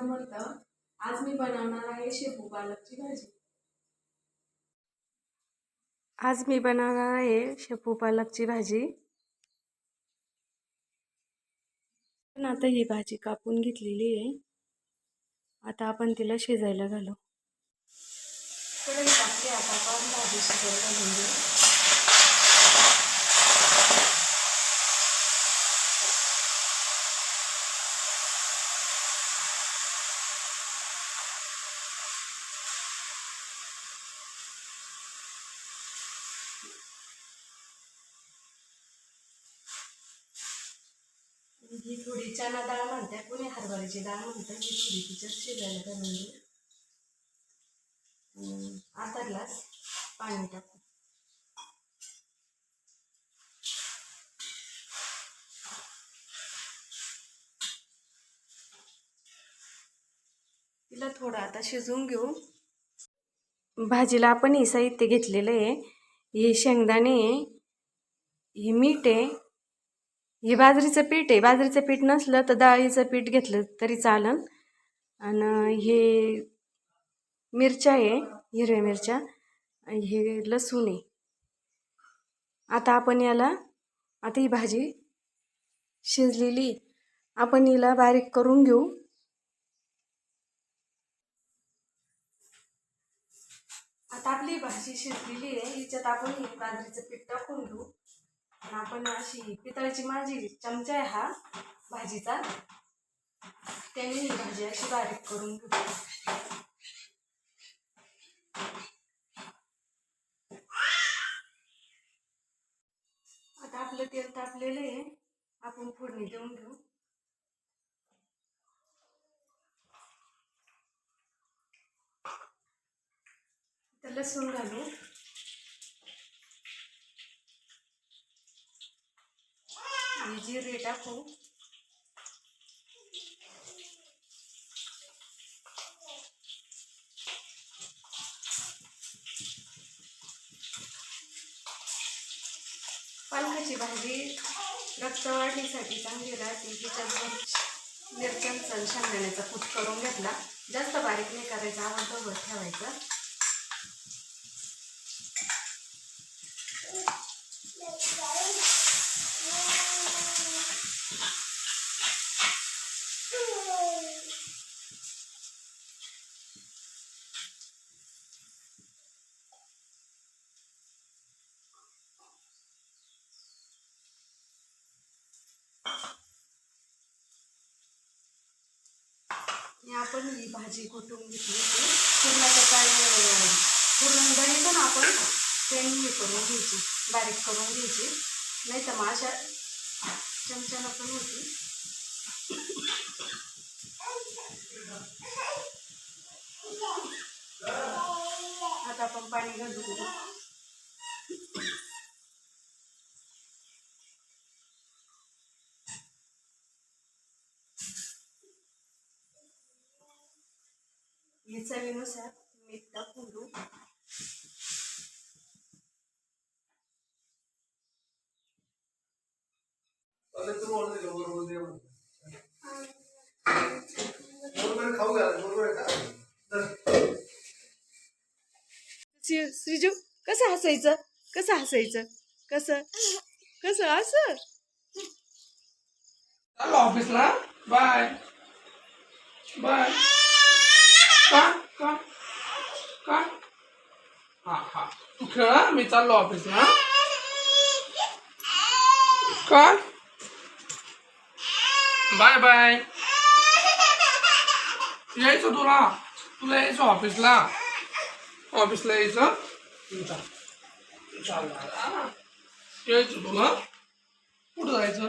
समर्थ. आज मी बनवणार आहे शेपू पालकची भाजी. आज मी बनवणार आहे शेपू पालकची भाजी. आता ही भाजी कापून घेतलेली आहे. आता आपण तिला शिजायला घालू. कढई टाकली, आता आपण भाजी शिजायला घालून घेऊ. ही थोडी चना डाळ म्हणतात, कोणी हरभऱ्याची डाळ म्हणतात. ही थोडी तिच्यात शिजायला घालून घेऊ. अर्धा ग्लास पाणी टाकू. तिला थोडं आता शिजवून घेऊ. भाजीला आपण हे साहित्य घेतलेलं आहे. हे शेंगदाणे आहे, हे मीठ आहे, हे बाजरीचं पीठ आहे. बाजरीचं पीठ नसलं तर डाळीचं पीठ घेतलं तरी चालेल. आणि हे मिरच्या आहे, हिरव्या मिरच्या, हे लसूण आहे. आता आपण याला, आता ही भाजी शिजलेली, आपण हिला बारीक करून घेऊ. आता आपली भाजी शिजलेली आहे. हिच्यात आपण हे बाजरीचं पीठ टाकून घेऊ. आणि आपण अशी पितळाची माझी चमचा आहे हा भाजीचा, त्याने ही भाजी अशी बारीक करून घेऊ. आता आपलं तेल तापलेलं आहे, आपण फोडणी देऊन घेऊ. तर लसूण घालू. जिरे टाकू. पालकाची भाजी रक्त वाढीसाठी चांगली राहते. तिच्यात मिरच्यांचा शेंगदाण्याचा कूट करून घेतला. जास्त बारीक नाही करायचा, आवडतो ठेवायचा. आपण ही भाजी कुटून घेतली. पूर्णाचं काय पूर्ण दही ना आपण त्यांनी हे करून घ्यायची, बारीक करून घ्यायची. नाही तर मग अशा चमच्याला पण होती. आता आपण पाणी घालू. चवीनुसार मीठ टाकून घेऊ. श्रीजू कसं हसायचं, कसं हसायचं, कसं कसं असं. चलो ऑफिसला. Bye bye. का का का हा हा तू खेळा, मी चाललो ऑफिसला. काय बाय बाय. यायचं तुला यायचं ऑफिसला. ऑफिसला यायचं. यायचं तुला. कुठं जायचं.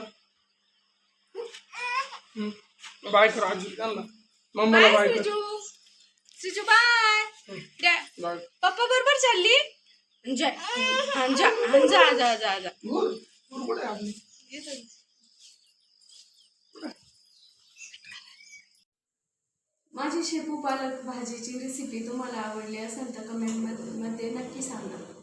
बाय कर आजी त्यांना, मम्माला बाय कर. श्रीजू बाय. पप्पा बरोबर चालली. जा जा जा जा जा. माझी शेपू पालक भाजीची रेसिपी तुम्हाला आवडली असेल तर कमेंटमध्ये नक्की सांगा.